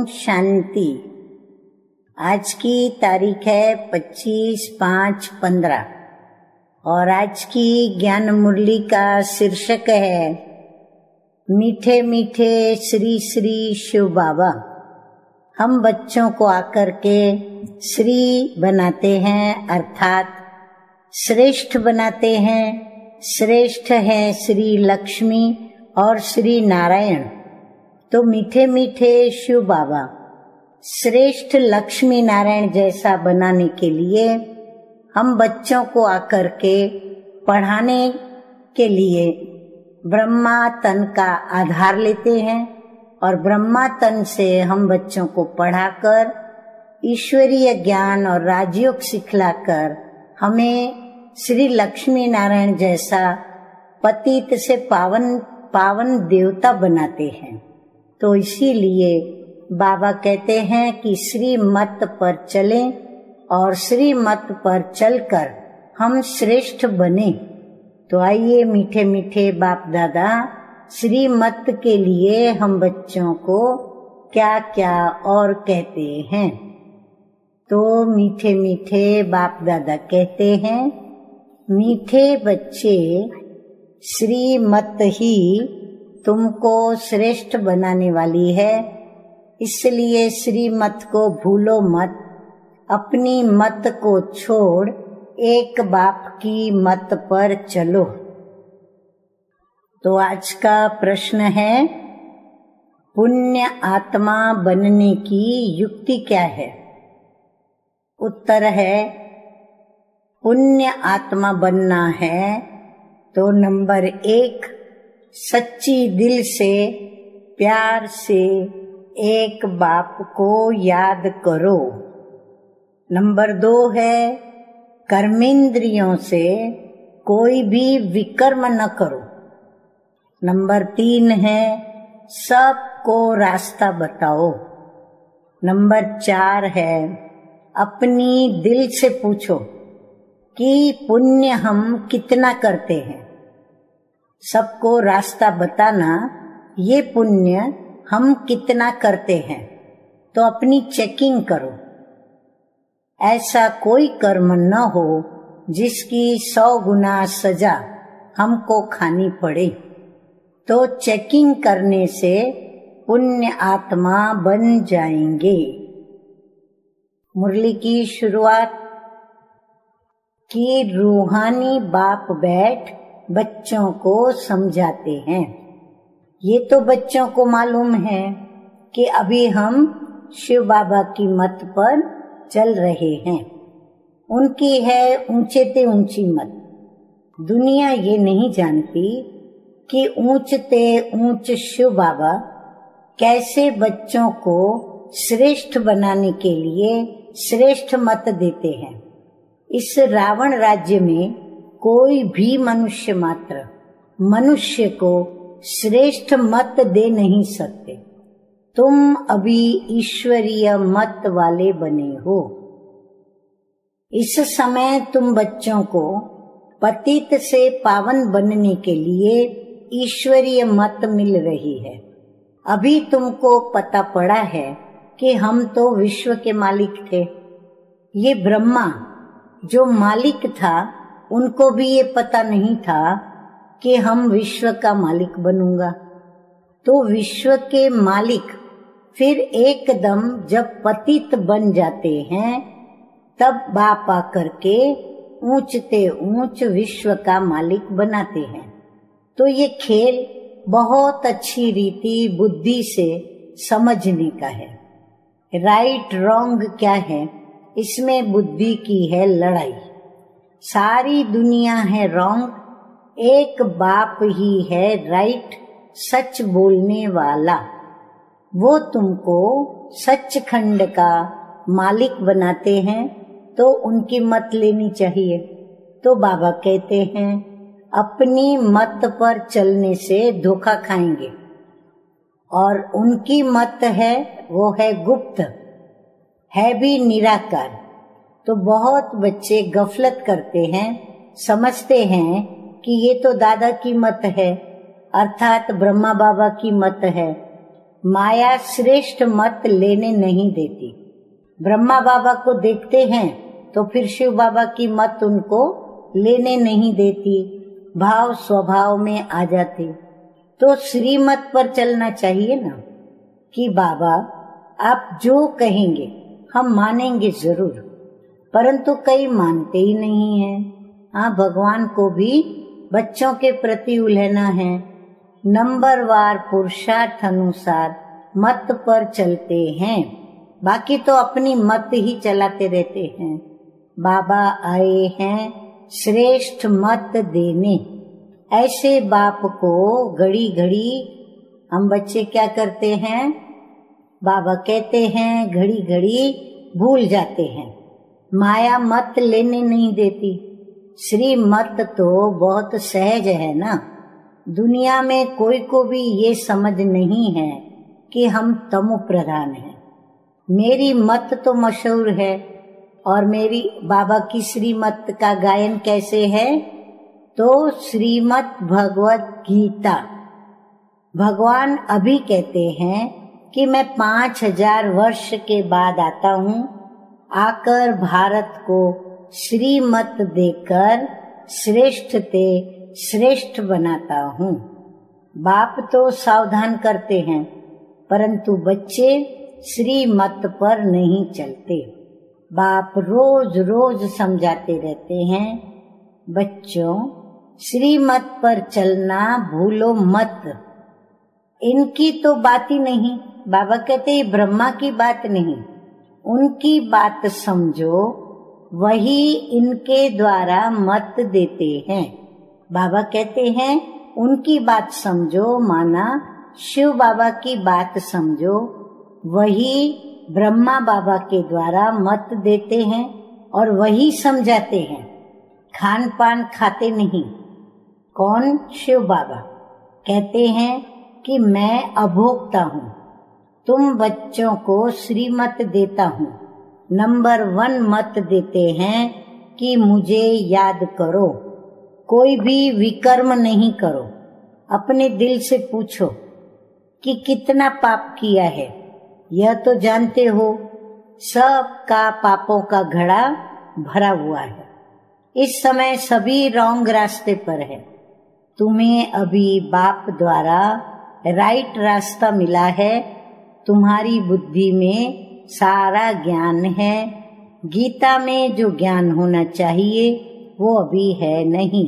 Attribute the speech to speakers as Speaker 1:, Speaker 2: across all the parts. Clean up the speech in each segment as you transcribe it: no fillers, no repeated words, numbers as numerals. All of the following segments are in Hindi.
Speaker 1: शांति। आज की तारीख है 25/5/15 और आज की ज्ञान मुरली का शीर्षक है मीठे मीठे श्री श्री शिव बाबा। हम बच्चों को आकर के श्री बनाते हैं, अर्थात श्रेष्ठ बनाते हैं। श्रेष्ठ है श्री लक्ष्मी और श्री नारायण। तो मीठे मीठे शिव बाबा श्रेष्ठ लक्ष्मी नारायण जैसा बनाने के लिए हम बच्चों को आकर के पढ़ाने के लिए ब्रह्मा तन का आधार लेते हैं और ब्रह्मा तन से हम बच्चों को पढ़ाकर ईश्वरीय ज्ञान और राजयोग सिखलाकर हमें श्री लक्ष्मी नारायण जैसा पतित से पावन देवता बनाते हैं। तो इसीलिए बाबा कहते हैं कि श्री मत पर चलें और श्री मत पर चलकर हम श्रेष्ठ बने। तो आइए मीठे मीठे बाप दादा श्री मत के लिए हम बच्चों को क्या क्या और कहते हैं। तो मीठे मीठे बाप दादा कहते हैं, मीठे बच्चे श्री मत ही तुमको श्रेष्ठ बनाने वाली है, इसलिए श्री मत को भूलो मत। अपनी मत को छोड़ एक बाप की मत पर चलो। तो आज का प्रश्न है, पुण्य आत्मा बनने की युक्ति क्या है? उत्तर है, पुण्य आत्मा बनना है तो नंबर 1, सच्ची दिल से प्यार से एक बाप को याद करो। नंबर 2 है, कर्मेंद्रियों से कोई भी विकर्म न करो। नंबर 3 है, सबको रास्ता बताओ। नंबर 4 है, अपनी दिल से पूछो कि पुण्य हम कितना करते हैं। सबको रास्ता बताना, ये पुण्य हम कितना करते हैं, तो अपनी चेकिंग करो। ऐसा कोई कर्म न हो जिसकी 100 गुना सजा हमको खानी पड़े। तो चेकिंग करने से पुण्य आत्मा बन जाएंगे। मुरली की शुरुआत कि रूहानी बाप बैठ बच्चों को समझाते हैं। ये तो बच्चों को मालूम है कि अभी हम शिव बाबा की मत पर चल रहे हैं। उनकी है ऊंचे ते ऊंची मत। दुनिया ये नहीं जानती कि ऊंच ते ऊंच शिव बाबा कैसे बच्चों को श्रेष्ठ बनाने के लिए श्रेष्ठ मत देते हैं। इस रावण राज्य में कोई भी मनुष्य मात्र मनुष्य को श्रेष्ठ मत दे नहीं सकते। तुम अभी ईश्वरीय मत वाले बने हो। इस समय तुम बच्चों को पतित से पावन बनने के लिए ईश्वरीय मत मिल रही है। अभी तुमको पता पड़ा है कि हम तो विश्व के मालिक थे। ये ब्रह्मा जो मालिक था, उनको भी ये पता नहीं था कि हम विश्व का मालिक बनूंगा। तो विश्व के मालिक फिर एकदम जब पतित बन जाते हैं, तब बाप आकर के ऊंचते ऊंच विश्व का मालिक बनाते हैं। तो ये खेल बहुत अच्छी रीति बुद्धि से समझने का है। राइट रॉन्ग क्या है, इसमें बुद्धि की है लड़ाई। सारी दुनिया है रॉन्ग, एक बाप ही है राइट, सच बोलने वाला। वो तुमको सचखंड का मालिक बनाते हैं, तो उनकी मत लेनी चाहिए। तो बाबा कहते हैं, अपनी मत पर चलने से धोखा खाएंगे। और उनकी मत है, वो है गुप्त, है भी निराकार। तो बहुत बच्चे गफलत करते हैं, समझते हैं कि ये तो दादा की मत है, अर्थात ब्रह्मा बाबा की मत है। माया श्रेष्ठ मत लेने नहीं देती। ब्रह्मा बाबा को देखते हैं तो फिर शिव बाबा की मत उनको लेने नहीं देती, भाव स्वभाव में आ जाते। तो श्रीमत पर चलना चाहिए ना कि बाबा आप जो कहेंगे हम मानेंगे जरूर, परंतु कई मानते ही नहीं हैं। हाँ, भगवान को भी बच्चों के प्रति उल्हना है। नंबरवार पुरुषार्थ अनुसार मत पर चलते हैं, बाकी तो अपनी मत ही चलाते रहते हैं। बाबा आए हैं श्रेष्ठ मत देने। ऐसे बाप को घड़ी घड़ी हम बच्चे क्या करते हैं, बाबा कहते हैं घड़ी घड़ी भूल जाते हैं। माया मत लेने नहीं देती। श्री मत तो बहुत सहज है ना। दुनिया में कोई को भी ये समझ नहीं है कि हम तमो प्रधान हैं। मेरी मत तो मशहूर है, और मेरी बाबा की श्रीमत का गायन कैसे है, तो श्रीमत भगवत गीता। भगवान अभी कहते हैं कि मैं 5000 वर्ष के बाद आता हूँ, आकर भारत को श्रीमत देकर श्रेष्ठते श्रेष्ठ बनाता हूँ। बाप तो सावधान करते हैं, परंतु बच्चे श्रीमत पर नहीं चलते। बाप रोज रोज समझाते रहते हैं, बच्चों श्रीमत पर चलना भूलो मत। इनकी तो बात ही नहीं। बाबा कहते ये ब्रह्मा की बात नहीं, उनकी बात समझो, वही इनके द्वारा मत देते हैं। बाबा कहते हैं उनकी बात समझो, माना शिव बाबा की बात समझो, वही ब्रह्मा बाबा के द्वारा मत देते हैं और वही समझाते हैं। खान पान खाते नहीं। कौन? शिव बाबा कहते हैं कि मैं अभोक्ता हूँ, तुम बच्चों को श्रीमत देता हूँ। नंबर 1 मत देते हैं कि मुझे याद करो, कोई भी विकर्म नहीं करो। अपने दिल से पूछो कि कितना पाप किया है, यह तो जानते हो सबका पापों का घड़ा भरा हुआ है। इस समय सभी रॉन्ग रास्ते पर है। तुम्हें अभी बाप द्वारा राइट रास्ता मिला है। तुम्हारी बुद्धि में सारा ज्ञान है। गीता में जो ज्ञान होना चाहिए वो अभी है नहीं।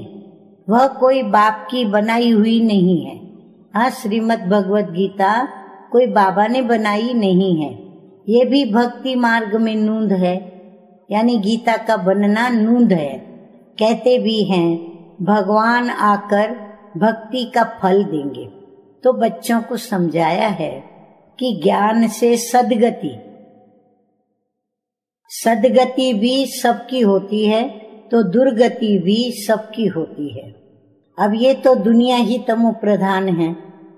Speaker 1: वह कोई बाप की बनाई हुई नहीं है। हाँ, श्रीमद् भगवत गीता कोई बाबा ने बनाई नहीं है। ये भी भक्ति मार्ग में नूंद है, यानी गीता का बनना नूंद है। कहते भी हैं भगवान आकर भक्ति का फल देंगे। तो बच्चों को समझाया है कि ज्ञान से सदगति भी सबकी होती है, तो दुर्गति भी सबकी होती है। अब ये तो दुनिया ही तमो प्रधान है,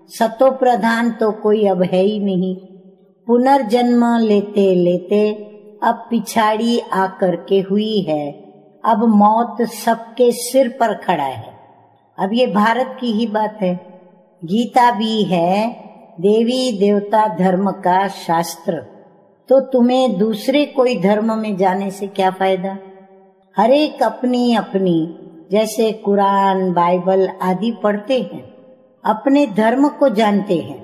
Speaker 1: सतो प्रधान तो कोई अब है ही नहीं। पुनर्जन्म लेते लेते अब पिछाड़ी आकर के हुई है। अब मौत सबके सिर पर खड़ा है। अब ये भारत की ही बात है। गीता भी है देवी देवता धर्म का शास्त्र, तो तुम्हें दूसरे कोई धर्म में जाने से क्या फायदा। हर एक अपनी अपनी, जैसे कुरान बाइबल आदि पढ़ते हैं, अपने धर्म को जानते हैं।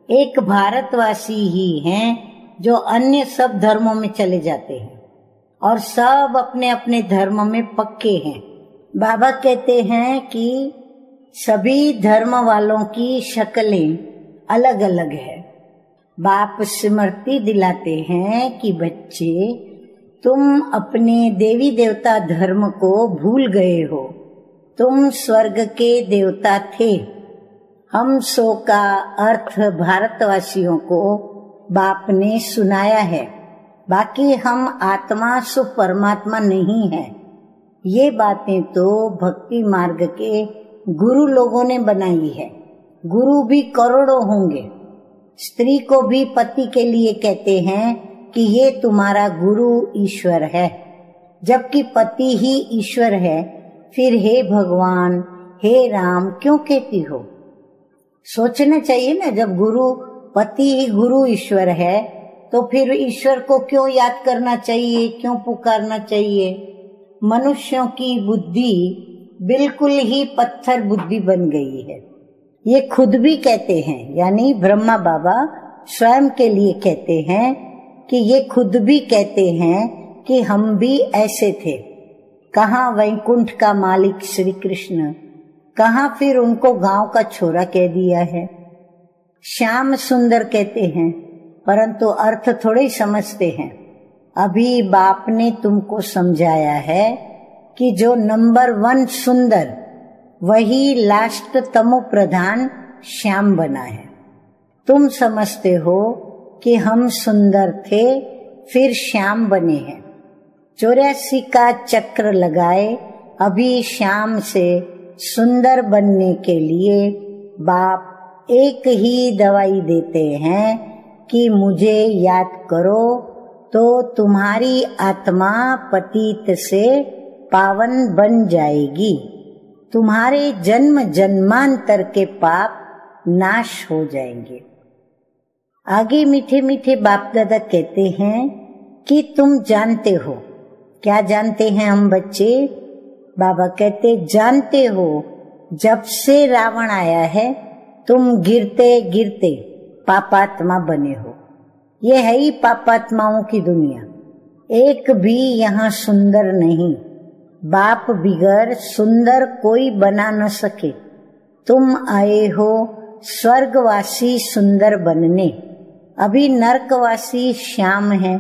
Speaker 1: एक भारतवासी ही हैं जो अन्य सब धर्मों में चले जाते हैं और सब अपने अपने धर्म में पक्के हैं। बाबा कहते हैं कि सभी धर्म वालों की शक्लें अलग अलग है। बाप स्मृति दिलाते हैं कि बच्चे तुम अपने देवी देवता धर्म को भूल गए हो। तुम स्वर्ग के देवता थे। हम सो का अर्थ भारतवासियों को बाप ने सुनाया है। बाकी हम आत्मा सो परमात्मा नहीं है। ये बातें तो भक्ति मार्ग के गुरु लोगों ने बनाई है। गुरु भी करोड़ों होंगे। स्त्री को भी पति के लिए कहते हैं कि ये तुम्हारा गुरु ईश्वर है, जबकि पति ही ईश्वर है। फिर हे भगवान, हे राम क्यों कहती हो? सोचना चाहिए ना, जब गुरु पति ही गुरु ईश्वर है, तो फिर ईश्वर को क्यों याद करना चाहिए, क्यों पुकारना चाहिए? मनुष्यों की बुद्धि बिल्कुल ही पत्थर बुद्धि बन गई है। ये खुद भी कहते हैं, यानी ब्रह्मा बाबा स्वयं के लिए कहते हैं कि ये खुद भी कहते हैं कि हम भी ऐसे थे। कहाँ वैकुंठ का मालिक श्री कृष्ण, कहाँ फिर उनको गांव का छोरा कह दिया है। श्याम सुंदर कहते हैं, परंतु अर्थ थोड़े ही समझते हैं। अभी बाप ने तुमको समझाया है कि जो नंबर 1 सुंदर, वही लास्ट तमो प्रधान श्याम बना है। तुम समझते हो कि हम सुंदर थे फिर श्याम बने हैं। 84 का चक्र लगाए, अभी श्याम से सुंदर बनने के लिए बाप एक ही दवाई देते हैं कि मुझे याद करो तो तुम्हारी आत्मा पतित से पावन बन जाएगी। तुम्हारे जन्म जन्मांतर के पाप नाश हो जाएंगे। आगे मीठे मीठे बाप दादा कहते हैं कि तुम जानते हो। क्या जानते हैं हम बच्चे? बाबा कहते जानते हो, जब से रावण आया है तुम गिरते गिरते पापात्मा बने हो। ये है ही पापात्माओं की दुनिया। एक भी यहाँ सुंदर नहीं। बाप बिगर सुंदर कोई बना न सके। तुम आए हो स्वर्गवासी सुंदर बनने। अभी नरकवासी श्याम है,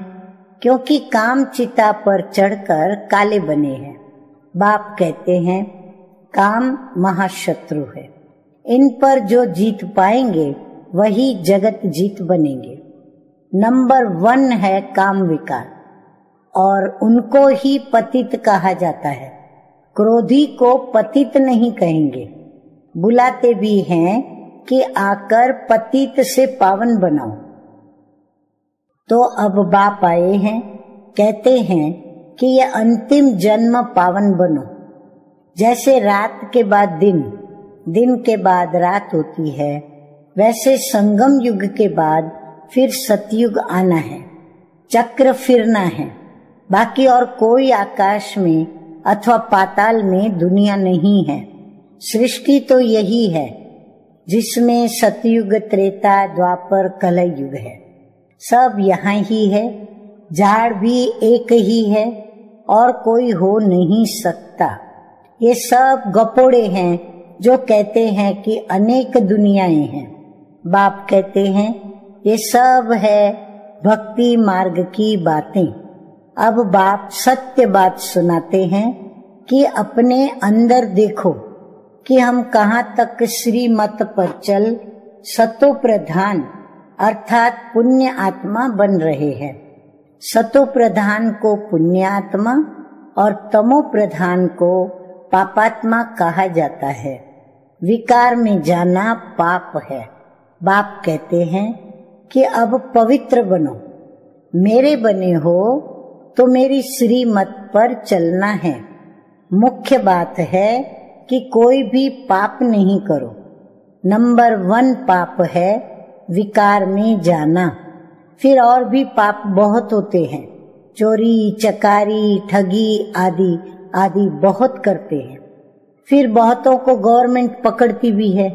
Speaker 1: क्योंकि काम चिता पर चढ़कर काले बने हैं। बाप कहते हैं काम महाशत्रु है। इन पर जो जीत पाएंगे वही जगत जीत बनेंगे। नंबर 1 है काम विकार, और उनको ही पतित कहा जाता है। क्रोधी को पतित नहीं कहेंगे, बुलाते भी हैं कि आकर पतित से पावन बनाओ। तो अब बाप आए हैं, कहते हैं कि ये अंतिम जन्म पावन बनो। जैसे रात के बाद दिन, दिन के बाद रात होती है, वैसे संगम युग के बाद फिर सतयुग आना है। चक्र फिरना है। बाकी और कोई आकाश में अथवा पाताल में दुनिया नहीं है। सृष्टि तो यही है, जिसमें सतयुग, त्रेता, द्वापर, कलयुग है। सब यहाँ ही है। झाड़ भी एक ही है और कोई हो नहीं सकता। ये सब गपोड़े हैं जो कहते हैं कि अनेक दुनियाएं हैं। बाप कहते हैं ये सब है भक्ति मार्ग की बातें। अब बाप सत्य बात सुनाते हैं कि अपने अंदर देखो कि हम कहाँ तक श्रीमत पर चल सतो प्रधान अर्थात पुण्य आत्मा बन रहे हैं। सतो प्रधान को पुण्य आत्मा और तमो प्रधान को पापात्मा कहा जाता है। विकार में जाना पाप है। बाप कहते हैं कि अब पवित्र बनो। मेरे बने हो तो मेरी श्रीमत पर चलना है। मुख्य बात है कि कोई भी पाप नहीं करो। नंबर 1 पाप है विकार में जाना। फिर और भी पाप बहुत होते हैं। चोरी, चकारी, ठगी आदि आदि बहुत करते हैं। फिर बहुतों को गवर्नमेंट पकड़ती भी है।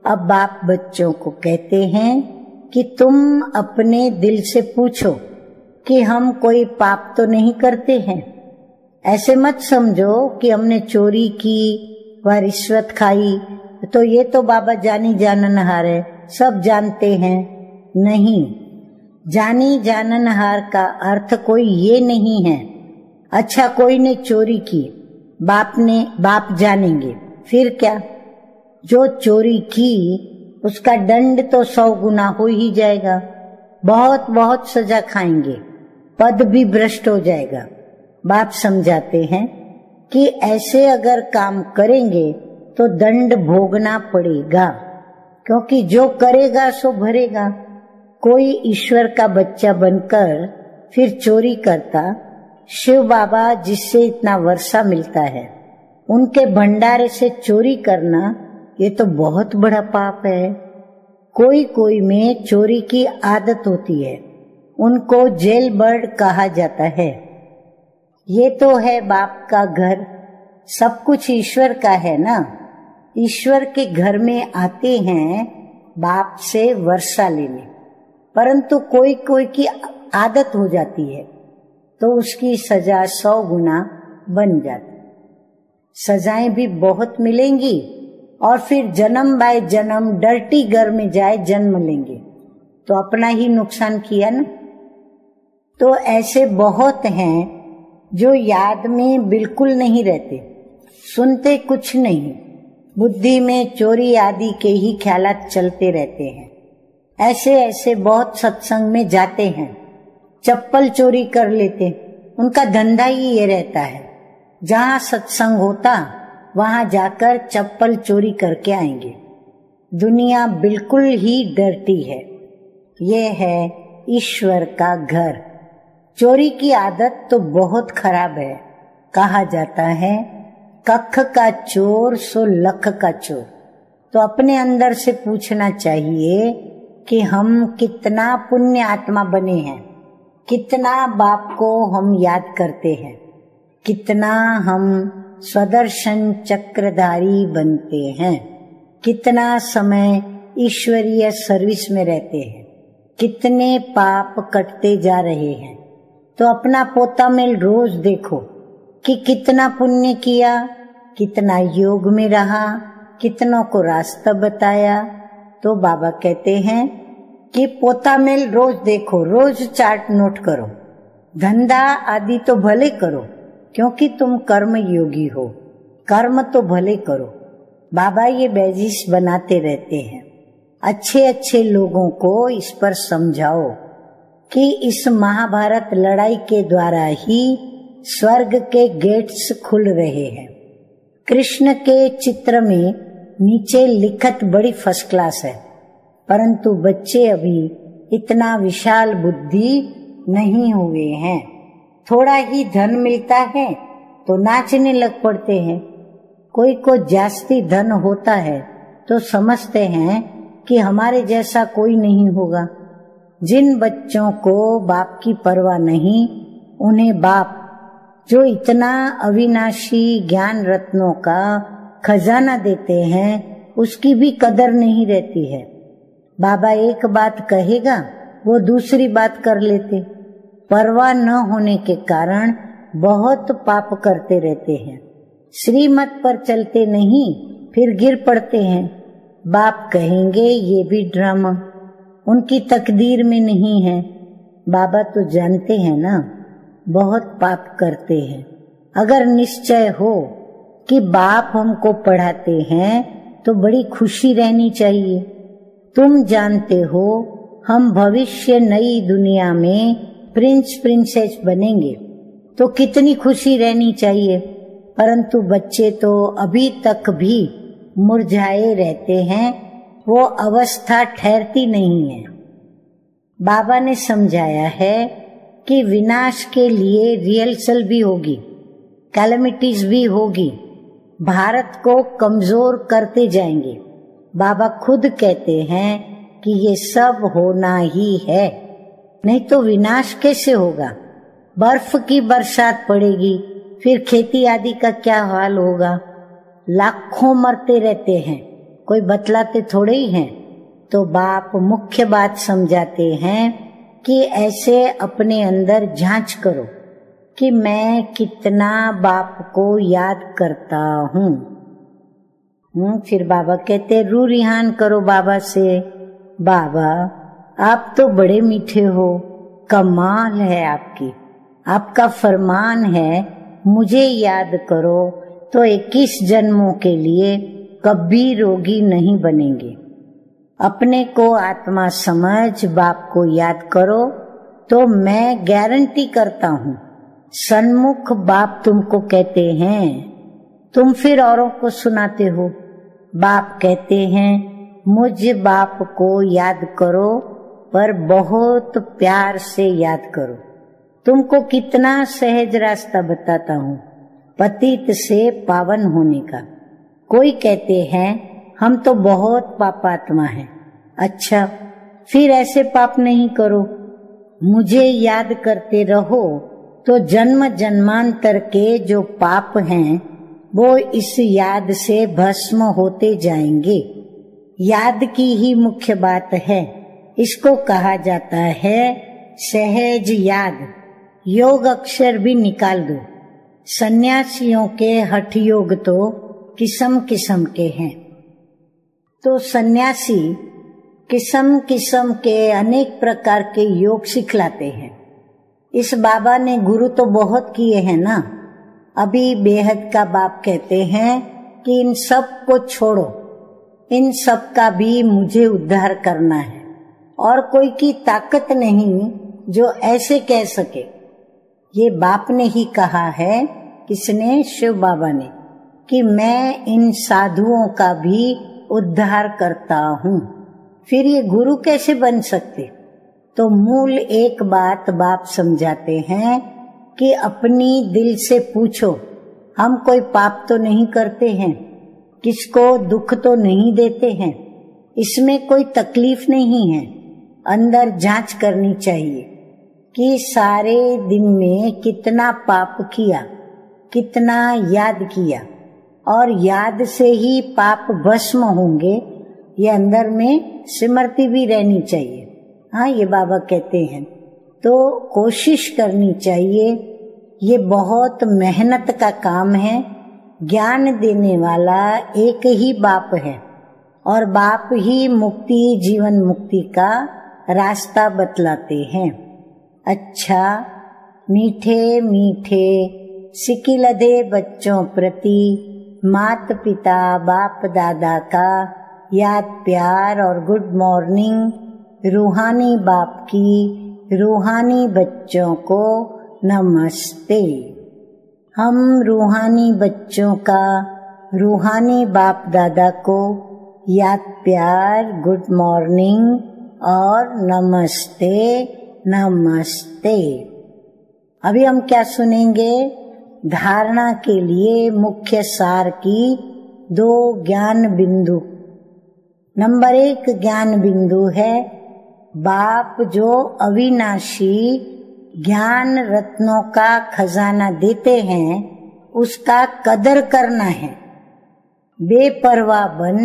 Speaker 1: अब बाप बच्चों को कहते हैं कि तुम अपने दिल से पूछो कि हम कोई पाप तो नहीं करते हैं। ऐसे मत समझो कि हमने चोरी की व रिश्वत खाई तो ये तो बाबा जानी जाननहार है, सब जानते हैं। नहीं, जानी जाननहार का अर्थ कोई ये नहीं है। अच्छा, कोई ने चोरी की, बाप जानेंगे, फिर क्या? जो चोरी की उसका दंड तो 100 गुना हो ही जाएगा। बहुत बहुत सजा खाएंगे, पद भी भ्रष्ट हो जाएगा। बाप समझाते हैं कि ऐसे अगर काम करेंगे तो दंड भोगना पड़ेगा, क्योंकि जो करेगा सो भरेगा। कोई ईश्वर का बच्चा बनकर फिर चोरी करता, शिव बाबा जिससे इतना वर्षा मिलता है उनके भंडारे से चोरी करना, ये तो बहुत बड़ा पाप है। कोई कोई में चोरी की आदत होती है, उनको जेल बर्ड कहा जाता है। ये तो है बाप का घर, सब कुछ ईश्वर का है ना। ईश्वर के घर में आते हैं बाप से वर्षा लेने, परंतु कोई कोई की आदत हो जाती है तो उसकी सजा 100 गुना बन जाती। सजाएं भी बहुत मिलेंगी और फिर जन्म बाय जन्म डर्टी घर में जाए जन्म लेंगे तो अपना ही नुकसान किया ना। तो ऐसे बहुत हैं जो याद में बिल्कुल नहीं रहते, सुनते कुछ नहीं, बुद्धि में चोरी आदि के ही ख्यालात चलते रहते हैं। ऐसे ऐसे बहुत सत्संग में जाते हैं, चप्पल चोरी कर लेते, उनका धंधा ही ये रहता है। जहाँ सत्संग होता वहां जाकर चप्पल चोरी करके आएंगे। दुनिया बिल्कुल ही डरती है। ये है ईश्वर का घर। चोरी की आदत तो बहुत खराब है। कहा जाता है कख का चोर सो लख का चोर। तो अपने अंदर से पूछना चाहिए कि हम कितना पुण्य आत्मा बने हैं, कितना बाप को हम याद करते हैं, कितना हम स्वदर्शन चक्रधारी बनते हैं, कितना समय ईश्वरीय सर्विस में रहते हैं, कितने पाप कटते जा रहे हैं। तो अपना पोता मेल रोज देखो कि कितना पुण्य किया, कितना योग में रहा, कितनों को रास्ता बताया। तो बाबा कहते हैं कि पोता मेल रोज देखो, रोज चार्ट नोट करो, धंधा आदि तो भले करो क्योंकि तुम कर्म योगी हो, कर्म तो भले करो। बाबा ये बैजिस बनाते रहते हैं। अच्छे अच्छे लोगों को इस पर समझाओ कि इस महाभारत लड़ाई के द्वारा ही स्वर्ग के गेट्स खुल रहे हैं। कृष्ण के चित्र में नीचे लिखत बड़ी फर्स्ट क्लास है, परंतु बच्चे अभी इतना विशाल बुद्धि नहीं हुए हैं। थोड़ा ही धन मिलता है तो नाचने लग पड़ते हैं। कोई को जास्ती धन होता है तो समझते हैं कि हमारे जैसा कोई नहीं होगा। जिन बच्चों को बाप की परवाह नहीं, उन्हें बाप जो इतना अविनाशी ज्ञान रत्नों का खजाना देते हैं उसकी भी कदर नहीं रहती है। बाबा एक बात कहेगा वो दूसरी बात कर लेते। परवाह न होने के कारण बहुत पाप करते रहते हैं। श्रीमत पर चलते नहीं, फिर गिर पड़ते हैं। बाप कहेंगे ये भी ड्रामा, उनकी तकदीर में नहीं है। बाबा तो जानते हैं ना, बहुत पाप करते हैं। अगर निश्चय हो कि बाप हमको पढ़ाते हैं तो बड़ी खुशी रहनी चाहिए। तुम जानते हो हम भविष्य नई दुनिया में प्रिंस प्रिंसेस बनेंगे तो कितनी खुशी रहनी चाहिए, परंतु बच्चे तो अभी तक भी मुरझाए रहते हैं, वो अवस्था ठहरती नहीं है। बाबा ने समझाया है कि विनाश के लिए रिहर्सल भी होगी, कैलेमिटीज भी होगी, भारत को कमजोर करते जाएंगे। बाबा खुद कहते हैं कि ये सब होना ही है, नहीं तो विनाश कैसे होगा। बर्फ की बरसात पड़ेगी, फिर खेती आदि का क्या हाल होगा। लाखों मरते रहते हैं, कोई बतलाते थोड़े ही हैं। तो बाप मुख्य बात समझाते हैं कि ऐसे अपने अंदर जांच करो कि मैं कितना बाप को याद करता हूँ। फिर बाबा कहते रू रिहान करो बाबा से, बाबा आप तो बड़े मीठे हो, कमाल है आपकी, आपका फरमान है मुझे याद करो तो 21 जन्मों के लिए कभी रोगी नहीं बनेंगे। अपने को आत्मा समझ बाप को याद करो तो मैं गारंटी करता हूँ सन्मुख बाप तुमको कहते हैं, तुम फिर औरों को सुनाते हो। बाप कहते हैं मुझ बाप को याद करो, पर बहुत प्यार से याद करो। तुमको कितना सहज रास्ता बताता हूँ पतित से पावन होने का। कोई कहते हैं हम तो बहुत पापात्मा हैं, अच्छा, फिर ऐसे पाप नहीं करो, मुझे याद करते रहो तो जन्म जन्मांतर के जो पाप हैं वो इस याद से भस्म होते जाएंगे। याद की ही मुख्य बात है। इसको कहा जाता है सहज याद। योग अक्षर भी निकाल दो। सन्यासियों के हठ योग तो किस्म किस्म के हैं। तो सन्यासी किस्म किस्म के अनेक प्रकार के योग सिखलाते हैं। इस बाबा ने गुरु तो बहुत किए हैं ना। अभी बेहद का बाप कहते हैं कि इन सब को छोड़ो, इन सब का भी मुझे उद्धार करना है, और कोई की ताकत नहीं जो ऐसे कह सके। ये बाप ने ही कहा है, किसने? शिव बाबा ने, कि मैं इन साधुओं का भी उद्धार करता हूँ। फिर ये गुरु कैसे बन सकते? तो मूल एक बात बाप समझाते हैं कि अपनी दिल से पूछो, हम कोई पाप तो नहीं करते हैं, किसको दुख तो नहीं देते हैं, इसमें कोई तकलीफ नहीं है। अंदर जांच करनी चाहिए कि सारे दिन में कितना पाप किया, कितना याद किया, और याद से ही पाप भस्म होंगे। ये अंदर में स्मृति भी रहनी चाहिए। हाँ, ये बाबा कहते हैं। तो कोशिश करनी चाहिए। ये बहुत मेहनत का काम है। ज्ञान देने वाला एक ही बाप है, और बाप ही मुक्ति, जीवन मुक्ति का रास्ता बतलाते हैं। अच्छा, मीठे मीठे सिकिलधे बच्चों प्रति माता पिता बाप दादा का याद प्यार और गुड मॉर्निंग। रूहानी बाप की रूहानी बच्चों को नमस्ते। हम रूहानी बच्चों का रूहानी बाप दादा को याद प्यार, गुड मॉर्निंग और नमस्ते नमस्ते। अभी हम क्या सुनेंगे? धारणा के लिए मुख्य सार की 2 ज्ञान बिंदु। नंबर 1 ज्ञान बिंदु है, बाप जो अविनाशी ज्ञान रत्नों का खजाना देते हैं उसका कदर करना है। बेपरवाह बन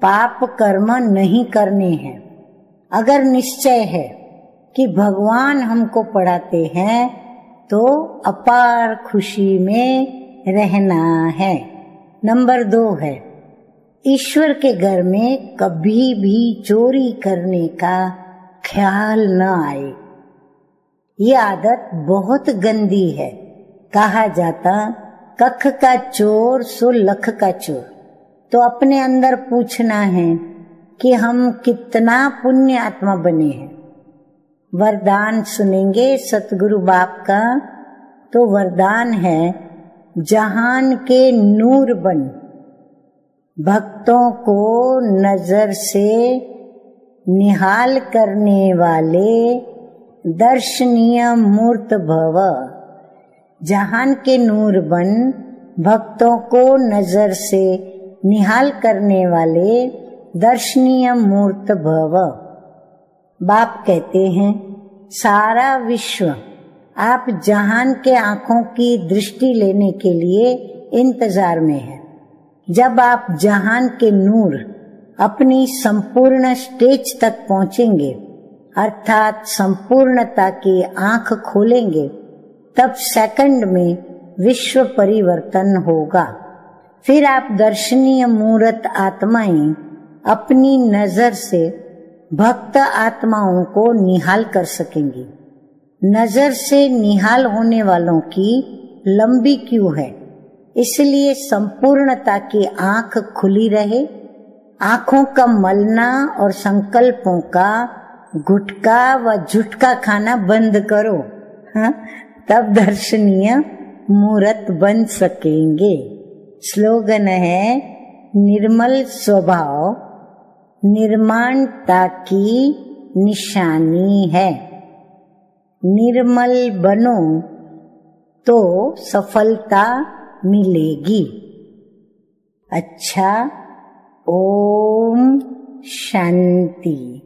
Speaker 1: पाप कर्म नहीं करने हैं। अगर निश्चय है कि भगवान हमको पढ़ाते हैं तो अपार खुशी में रहना है। नंबर 2 है, ईश्वर के घर में कभी भी चोरी करने का ख्याल न आए। ये आदत बहुत गंदी है। कहा जाता कख का चोर सो लख का चोर। तो अपने अंदर पूछना है कि हम कितना पुण्य आत्मा बने हैं। वरदान सुनेंगे सतगुरु बाप का। तो वरदान है, जहान के नूर बन, भक्तों को नजर से निहाल करने वाले दर्शनीय मूर्त भव। जहान के नूर बन, भक्तों को नजर से निहाल करने वाले दर्शनीय मूर्त भव। बाप कहते हैं, सारा विश्व आप जहान के आंखों की दृष्टि लेने के लिए इंतजार में है। जब आप जहान के नूर अपनी संपूर्ण स्टेज तक पहुंचेंगे, अर्थात संपूर्णता की आंख खोलेंगे, तब सेकंड में विश्व परिवर्तन होगा। फिर आप दर्शनीय मूर्त आत्माएं अपनी नजर से भक्त आत्माओं को निहाल कर सकेंगी। नजर से निहाल होने वालों की लंबी क्यू है, इसलिए संपूर्णता की आंख खुली रहे। आंखों का मलना और संकल्पों का गुटका व झुटका खाना बंद करो। हाँ? तब दर्शनीय मूर्त बन सकेंगे। स्लोगन है, निर्मल स्वभाव निर्माणता की निशानी है। निर्मल बनो तो सफलता मिलेगी। अच्छा, ओम शांति।